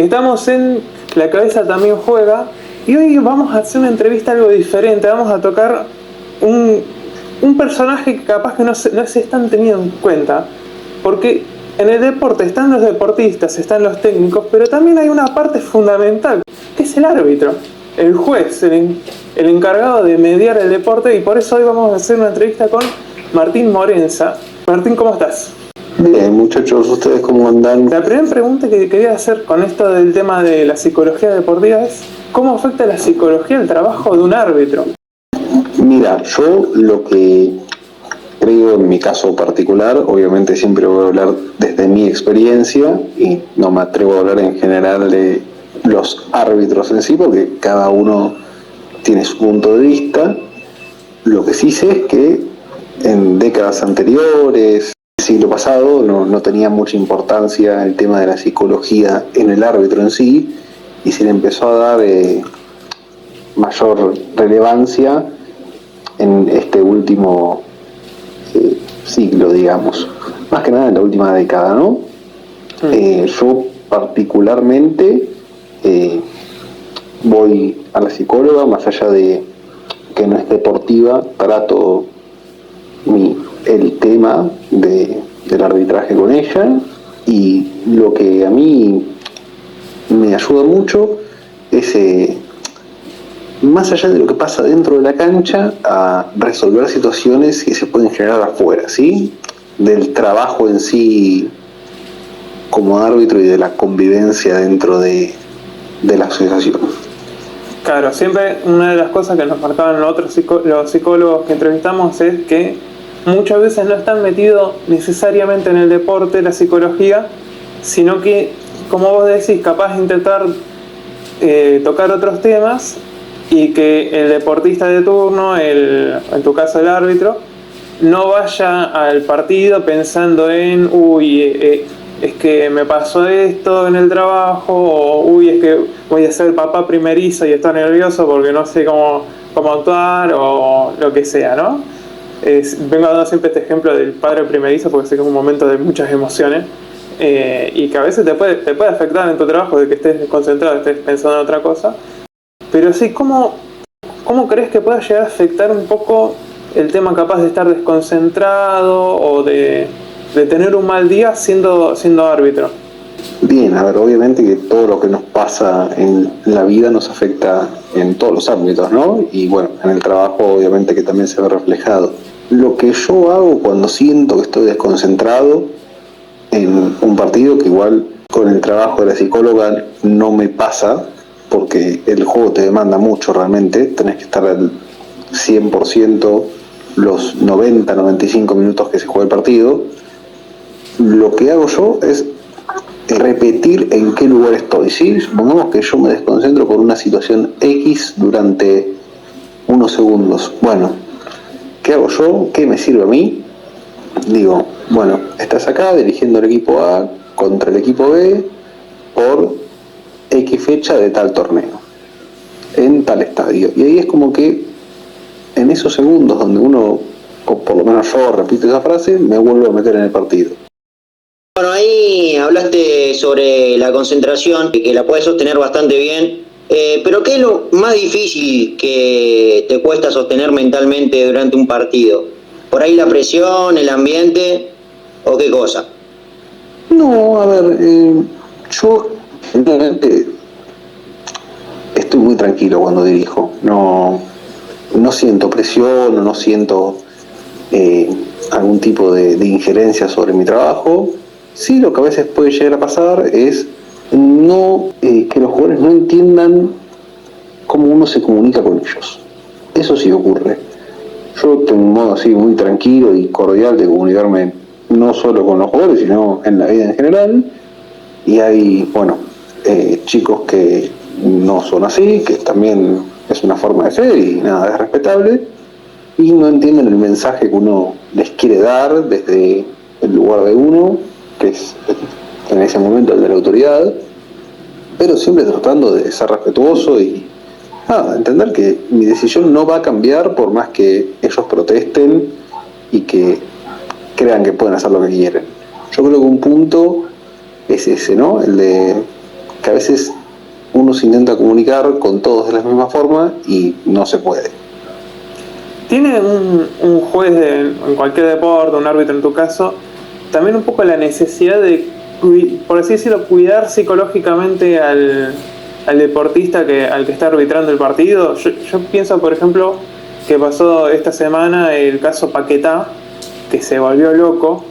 Estamos en La Cabeza También Juega y hoy vamos a hacer una entrevista algo diferente. Vamos a tocar un personaje que capaz que no se están teniendo en cuenta, porque en el deporte están los deportistas, están los técnicos, pero también hay una parte fundamental, que es el árbitro, el juez, el encargado de mediar el deporte, y por eso hoy vamos a hacer una entrevista con Martín Morenza. Martín, ¿cómo estás? Bien, muchachos, ¿ustedes cómo andan? La primera pregunta que quería hacer con esto del tema de la psicología deportiva es ¿cómo afecta la psicología el trabajo de un árbitro? Mira, yo lo que creo en mi caso particular, obviamente siempre voy a hablar desde mi experiencia y no me atrevo a hablar en general de los árbitros en sí, porque cada uno tiene su punto de vista. Lo que sí sé es que en décadas anteriores, siglo pasado, no tenía mucha importancia el tema de la psicología en el árbitro en sí, y se le empezó a dar mayor relevancia en este último siglo, digamos, más que nada en la última década, ¿no? Yo particularmente voy a la psicóloga, más allá de que no es deportiva, trato el tema del arbitraje con ella, y lo que a mí me ayuda mucho es, más allá de lo que pasa dentro de la cancha, a resolver situaciones que se pueden generar afuera, ¿sí? Del trabajo en sí como árbitro y de la convivencia dentro de la asociación. Claro, siempre una de las cosas que nos marcaban los psicólogos que entrevistamos es que muchas veces no están metidos necesariamente en el deporte, la psicología, sino que, como vos decís, capaz de intentar tocar otros temas y que el deportista de turno, en tu caso el árbitro, no vaya al partido pensando en es que me pasó esto en el trabajo, o es que voy a ser papá primerizo y estoy nervioso porque no sé cómo actuar, o lo que sea, ¿no? Vengo dando siempre este ejemplo del padre primerizo porque sé que es un momento de muchas emociones, y que a veces te puede afectar en tu trabajo, de que estés desconcentrado, estés pensando en otra cosa. Pero sí, ¿cómo crees que pueda llegar a afectar un poco el tema capaz de estar desconcentrado o de tener un mal día siendo árbitro? Bien, a ver, obviamente que todo lo que nos pasa en la vida nos afecta en todos los ámbitos, ¿no? Y bueno, en el trabajo obviamente que también se ve reflejado. Lo que yo hago cuando siento que estoy desconcentrado en un partido, que igual con el trabajo de la psicóloga no me pasa, porque el juego te demanda mucho realmente, tenés que estar al 100% los 90-95 minutos que se juega el partido. Lo que hago yo es repetir en qué lugar estoy, ¿sí? Supongamos que yo me desconcentro por una situación X durante unos segundos. Bueno, ¿qué hago yo? ¿Qué me sirve a mí? Digo, bueno, estás acá dirigiendo el equipo A contra el equipo B por X fecha de tal torneo, en tal estadio. Y ahí es como que en esos segundos donde uno, o por lo menos yo, repito esa frase, me vuelvo a meter en el partido. Bueno, ahí hablaste sobre la concentración, que la puedes sostener bastante bien, pero ¿qué es lo más difícil que te cuesta sostener mentalmente durante un partido? ¿Por ahí la presión, el ambiente o qué cosa? No, a ver, yo realmente estoy muy tranquilo cuando dirijo, no siento presión, no siento algún tipo de injerencia sobre mi trabajo. Sí, lo que a veces puede llegar a pasar es que los jugadores no entiendan cómo uno se comunica con ellos. Eso sí ocurre. Yo tengo un modo así muy tranquilo y cordial de comunicarme no solo con los jugadores, sino en la vida en general. Y hay, bueno, chicos que no son así, que también es una forma de ser y nada, es respetable, y no entienden el mensaje que uno les quiere dar desde el lugar de uno, que es en ese momento el de la autoridad, pero siempre tratando de ser respetuoso y entender que mi decisión no va a cambiar por más que ellos protesten y que crean que pueden hacer lo que quieren. Yo creo que un punto es ese, ¿no? El de que a veces uno se intenta comunicar con todos de la misma forma y no se puede. ¿Tiene un juez en cualquier deporte, un árbitro en tu caso, también un poco la necesidad de, por así decirlo, cuidar psicológicamente al deportista al que está arbitrando el partido? Yo pienso, por ejemplo, que pasó esta semana el caso Paquetá, que se volvió loco,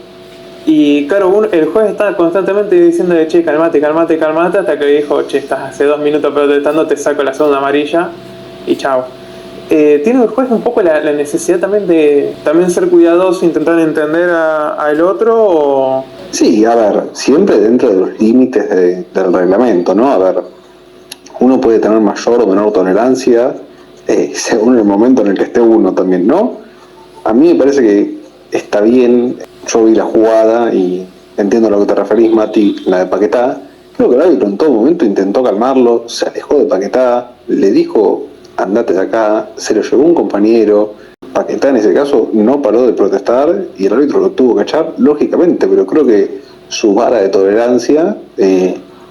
y claro, el juez estaba constantemente diciéndole, che, calmate, hasta que dijo, che, estás hace 2 minutos protestando, te saco la segunda amarilla, y chao. ¿Tiene el juez un poco la necesidad también de ser cuidadoso, intentar entender al otro? O... Sí, a ver, siempre dentro de los límites del reglamento, ¿no? A ver, uno puede tener mayor o menor tolerancia según el momento en el que esté uno también, ¿no? A mí me parece que está bien, yo vi la jugada y entiendo a lo que te referís, Mati, la de Paquetá. Creo que el árbitro en todo momento intentó calmarlo, se alejó de Paquetá, le dijo, andate de acá, se lo llevó un compañero. Paquetá en ese caso no paró de protestar y el árbitro lo tuvo que echar, lógicamente, pero creo que su vara de tolerancia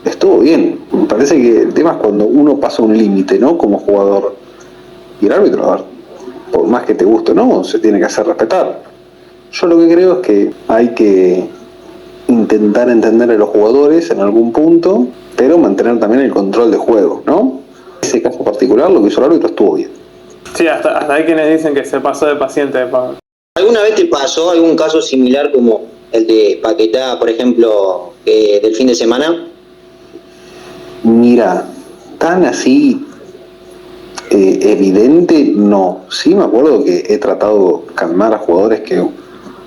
estuvo bien. Me parece que el tema es cuando uno pasa un límite, ¿no? Como jugador. Y el árbitro, a ver, por más que te guste o no, se tiene que hacer respetar. Yo lo que creo es que hay que intentar entender a los jugadores en algún punto, pero mantener también el control de juego, ¿no? En ese caso particular, lo que hizo el árbitro estuvo bien. Sí, hasta hay quienes dicen que se pasó de paciente de Pablo. ¿Alguna vez te pasó algún caso similar como el de Paquetá, por ejemplo, del fin de semana? Mira, tan así evidente, no. Sí me acuerdo que he tratado de calmar a jugadores que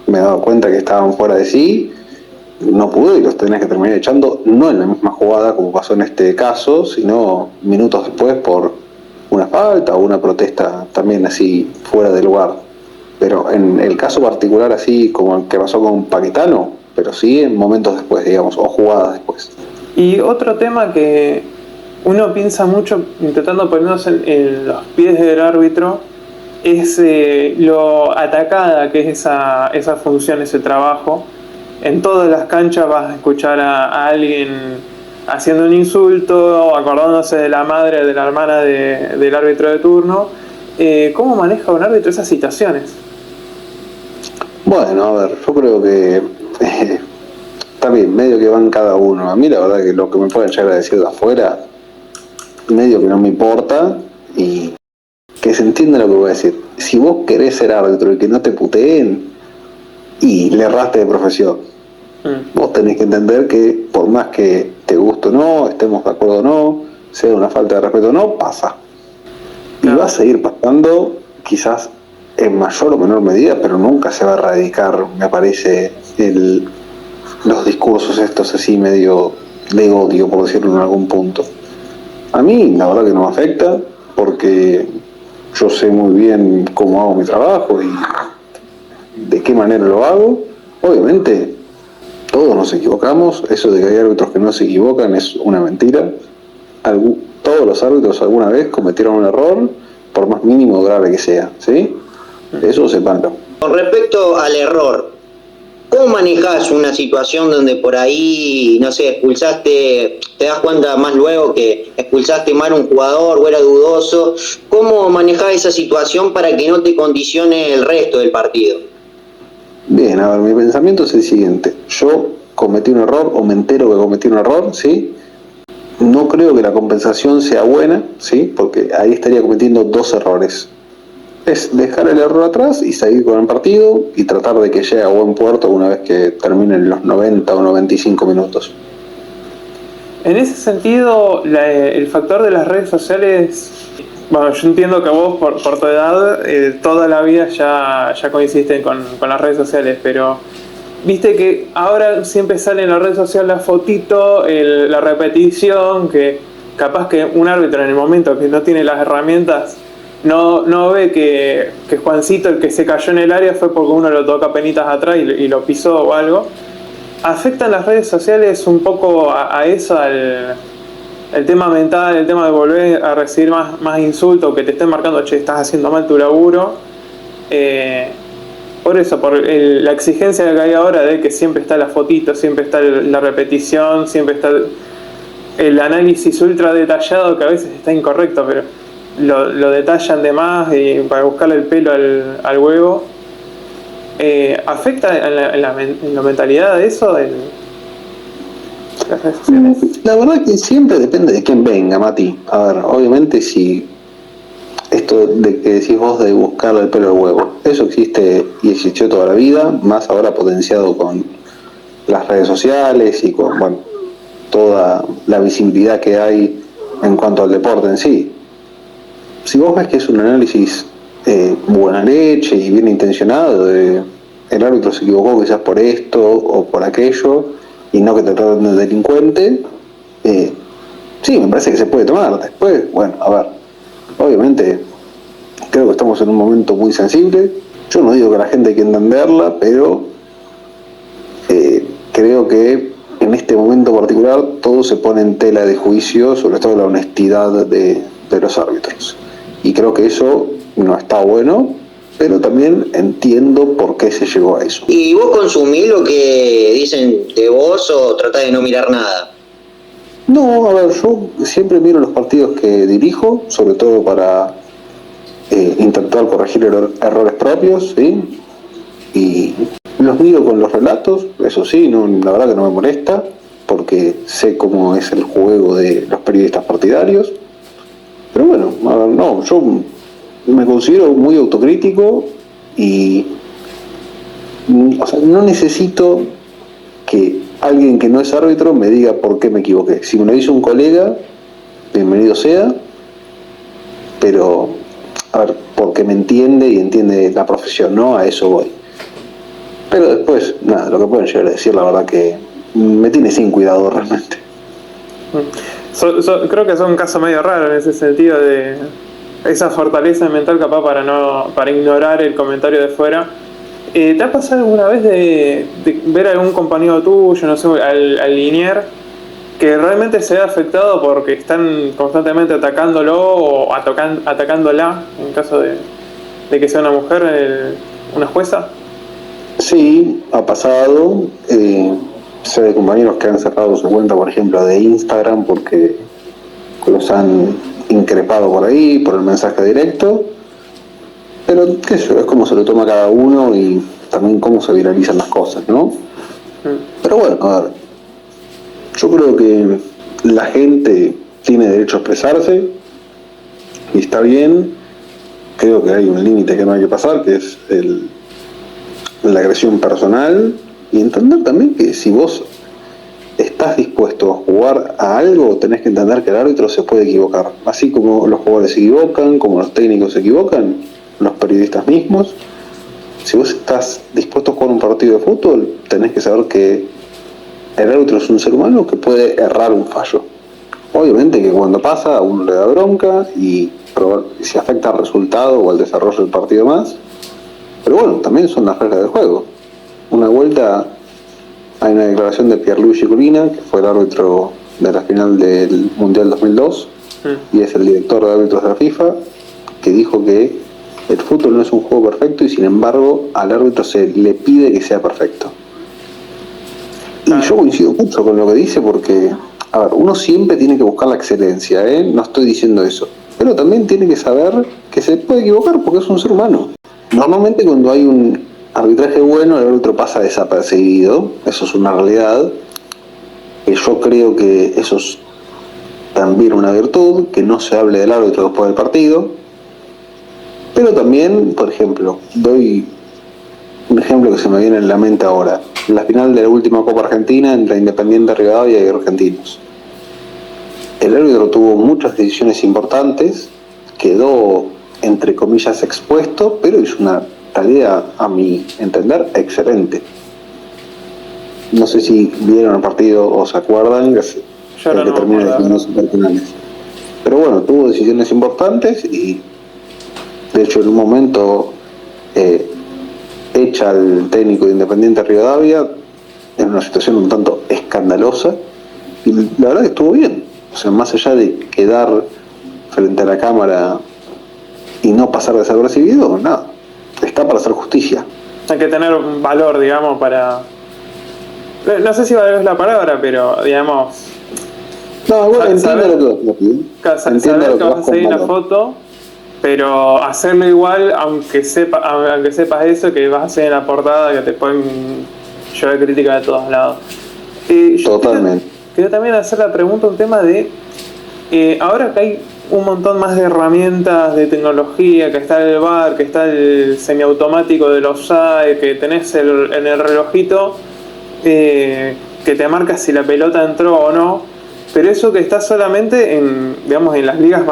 me he dado cuenta que estaban fuera de sí, no pude y los tenés que terminar echando, no en la misma jugada como pasó en este caso, sino minutos después por una falta o una protesta también así fuera de lugar. Pero en el caso particular así como el que pasó con Paquetano, pero sí en momentos después, digamos, o jugadas después. Y otro tema que uno piensa mucho intentando ponernos en los pies del árbitro es lo atacada que es esa función, ese trabajo. En todas las canchas vas a escuchar a alguien haciendo un insulto, acordándose de la madre o de la hermana del árbitro de turno. ¿Cómo maneja un árbitro esas situaciones? Bueno, a ver, yo creo que también medio que van cada uno. A mí la verdad que lo que me pueden llegar a decir de afuera, medio que no me importa y que se entienda lo que voy a decir. Si vos querés ser árbitro y que no te puteen, y le erraste de profesión. Vos tenés que entender que por más que te guste o no, estemos de acuerdo o no, sea una falta de respeto o no, pasa. Y va a seguir pasando, quizás en mayor o menor medida, pero nunca se va a erradicar, me parece, los discursos estos así medio de odio, por decirlo en algún punto. A mí la verdad que no me afecta, porque yo sé muy bien cómo hago mi trabajo y de qué manera lo hago. Obviamente todos nos equivocamos, eso de que hay árbitros que no se equivocan es una mentira. Todos los árbitros alguna vez cometieron un error, por más mínimo o grave que sea, ¿sí? Eso sepanlo. Con respecto al error, ¿cómo manejás una situación donde por ahí, no sé, expulsaste, te das cuenta más luego que expulsaste mal a un jugador o era dudoso? ¿Cómo manejás esa situación para que no te condicione el resto del partido? Bien, a ver, mi pensamiento es el siguiente. Yo cometí un error o me entero que cometí un error, ¿sí? No creo que la compensación sea buena, ¿sí? Porque ahí estaría cometiendo 2 errores. Es dejar el error atrás y seguir con el partido y tratar de que llegue a buen puerto una vez que terminen los 90 o 95 minutos. En ese sentido, el factor de las redes sociales, bueno, yo entiendo que vos por tu edad toda la vida ya coincidiste con las redes sociales, pero viste que ahora siempre sale en la red social la fotito, la repetición, que capaz que un árbitro en el momento que no tiene las herramientas no ve que Juancito, el que se cayó en el área, fue porque uno lo toca penitas atrás y lo pisó o algo. ¿Afectan las redes sociales un poco a eso, el tema mental, el tema de volver a recibir más insultos, que te estén marcando, che, estás haciendo mal tu laburo? Por eso, por la exigencia que hay ahora de que siempre está la fotito, siempre está la repetición, siempre está el análisis ultra detallado, que a veces está incorrecto, pero lo detallan de más y para buscarle el pelo al huevo. ¿Afecta en la mentalidad de eso? Las redes sociales. La verdad que siempre depende de quién venga, Mati. A ver, obviamente si esto de que decís vos de buscarle el pelo al huevo, eso existe y existió toda la vida, más ahora potenciado con las redes sociales y con, bueno, toda la visibilidad que hay en cuanto al deporte en sí. Si vos ves que es un análisis buena leche y bien intencionado, el árbitro se equivocó quizás por esto o por aquello, y no que te traten de delincuente, sí, me parece que se puede tomar. Después, bueno, a ver, obviamente creo que estamos en un momento muy sensible. Yo no digo que la gente hay que entenderla, pero creo que en este momento particular todo se pone en tela de juicio, sobre todo la honestidad de los árbitros. Y creo que eso no está bueno, pero también entiendo por qué se llegó a eso. ¿Y vos consumís lo que dicen de vos o tratás de no mirar nada? No, a ver, yo siempre miro los partidos que dirijo, sobre todo para intentar corregir errores propios, ¿sí? Y los miro con los relatos, eso sí, no, la verdad que no me molesta, porque sé cómo es el juego de los periodistas partidarios. Pero bueno, a ver, no, yo me considero muy autocrítico y, o sea, no necesito que alguien que no es árbitro me diga por qué me equivoqué. Si me lo hizo un colega, bienvenido sea, pero a ver, porque me entiende y entiende la profesión, ¿no? A eso voy. Pero después, nada, lo que pueden llegar a decir, la verdad que me tiene sin cuidado realmente. Creo que son un caso medio raro en ese sentido, de esa fortaleza mental capaz para ignorar el comentario de fuera. ¿Te ha pasado alguna vez de ver a algún compañero tuyo, no sé, al linier, que realmente se ve afectado porque están constantemente atacándolo o atacándola, en caso de que sea una mujer, una jueza? Sí, ha pasado. Sé de compañeros que han cerrado su cuenta, por ejemplo, de Instagram porque los han increpado por ahí, por el mensaje directo. Pero qué sé yo, es como se lo toma cada uno y también cómo se viralizan las cosas, ¿no? Pero bueno, a ver, yo creo que la gente tiene derecho a expresarse y está bien. Creo que hay un límite que no hay que pasar, que es la agresión personal, y entender también que si vos estás dispuesto a jugar a algo, tenés que entender que el árbitro se puede equivocar. Así como los jugadores se equivocan, como los técnicos se equivocan, los periodistas mismos. Si vos estás dispuesto a jugar un partido de fútbol, tenés que saber que el árbitro es un ser humano que puede errar un fallo. Obviamente que cuando pasa a uno le da bronca y si afecta al resultado o al desarrollo del partido más. Pero bueno, también son las reglas del juego. Una vuelta hay una declaración de Pierluigi Collina, que fue el árbitro de la final del Mundial 2002, y es el director de árbitros de la FIFA, que dijo que el fútbol no es un juego perfecto y sin embargo al árbitro se le pide que sea perfecto. Y yo coincido mucho con lo que dice porque, a ver, uno siempre tiene que buscar la excelencia, no estoy diciendo eso, pero también tiene que saber que se puede equivocar porque es un ser humano. Normalmente cuando hay un arbitraje bueno, el árbitro pasa desapercibido, eso es una realidad. Yo creo que eso es también una virtud, que no se hable del árbitro después del partido. Pero también, por ejemplo, doy un ejemplo que se me viene en la mente ahora. La final de la última Copa Argentina entre Independiente Rivadavia y Argentinos. El árbitro tuvo muchas decisiones importantes, quedó entre comillas expuesto, pero hizo una tarea, a mi entender, excelente. No sé si vieron el partido o se acuerdan, que termina definiendo superfinales. Pero bueno, tuvo decisiones importantes y de hecho en un momento echa al técnico de Independiente Rivadavia en una situación un tanto escandalosa y la verdad que estuvo bien. O sea, más allá de quedar frente a la cámara y no pasar desapercibido, nada, está para hacer justicia. Hay que tener un valor, digamos, para... No sé si valor es la palabra, pero, digamos, No, bueno, entiendo Saber- lo que vas a pedir. Entiendo saber lo que que vas a vas seguir la con foto, pero hacerlo igual, aunque sepas eso, que vas a hacer en la portada, que te pueden llevar crítica de todos lados. Yo Totalmente. quería también hacer la pregunta, un tema de, ahora que hay un montón más de herramientas de tecnología, que está el bar, que está el semiautomático del offside, que tenés en el relojito, que te marca si la pelota entró o no, pero eso que está solamente en, digamos, en las ligas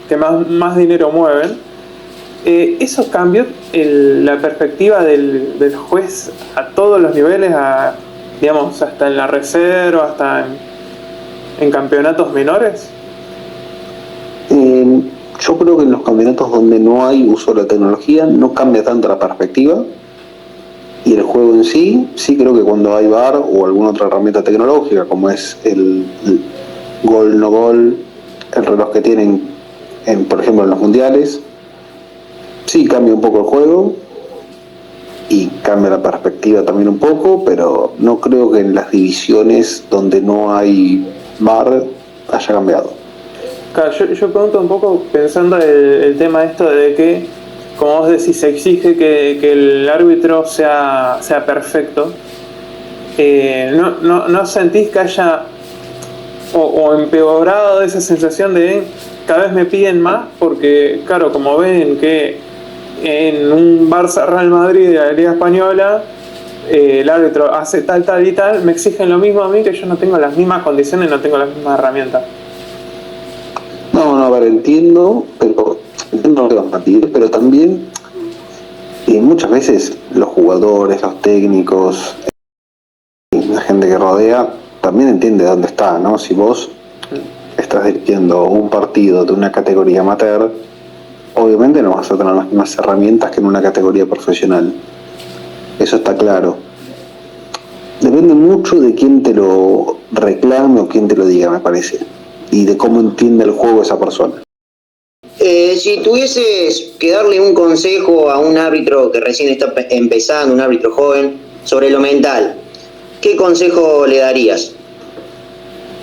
que más dinero mueven, eso cambió la perspectiva del juez a todos los niveles, digamos, hasta en la reserva, hasta en campeonatos menores. Yo creo que en los campeonatos donde no hay uso de la tecnología no cambia tanto la perspectiva y el juego en sí. Sí creo que cuando hay VAR o alguna otra herramienta tecnológica como es el gol no gol, el reloj que tienen por ejemplo en los mundiales, sí cambia un poco el juego y cambia la perspectiva también un poco, pero no creo que en las divisiones donde no hay VAR haya cambiado. Claro, yo pregunto un poco pensando el tema esto de que, como vos decís, se exige que el árbitro sea perfecto. ¿No sentís que haya o empeorado esa sensación de cada vez me piden más? Porque, claro, como ven que en un Barça Real Madrid de la Liga Española, el árbitro hace tal y tal, me exigen lo mismo a mí, que yo no tengo las mismas condiciones, no tengo las mismas herramientas. No, a ver, entiendo lo que vas a pedir, pero también muchas veces los jugadores, los técnicos, la gente que rodea, también entiende dónde está, ¿no? Si vos estás dirigiendo un partido de una categoría amateur, obviamente no vas a tener las mismas herramientas que en una categoría profesional. Eso está claro. Depende mucho de quién te lo reclame o quién te lo diga, me parece, y de cómo entiende el juego esa persona. Si tuvieses que darle un consejo a un árbitro que recién está empezando, un árbitro joven, sobre lo mental, ¿qué consejo le darías?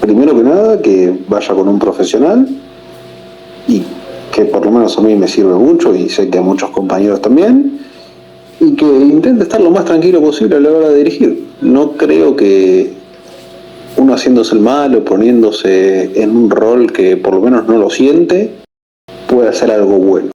Primero que nada, que vaya con un profesional y que por lo menos a mí me sirve mucho y sé que a muchos compañeros también, y que intente estar lo más tranquilo posible a la hora de dirigir. No creo que uno haciéndose el malo, poniéndose en un rol que por lo menos no lo siente, puede hacer algo bueno.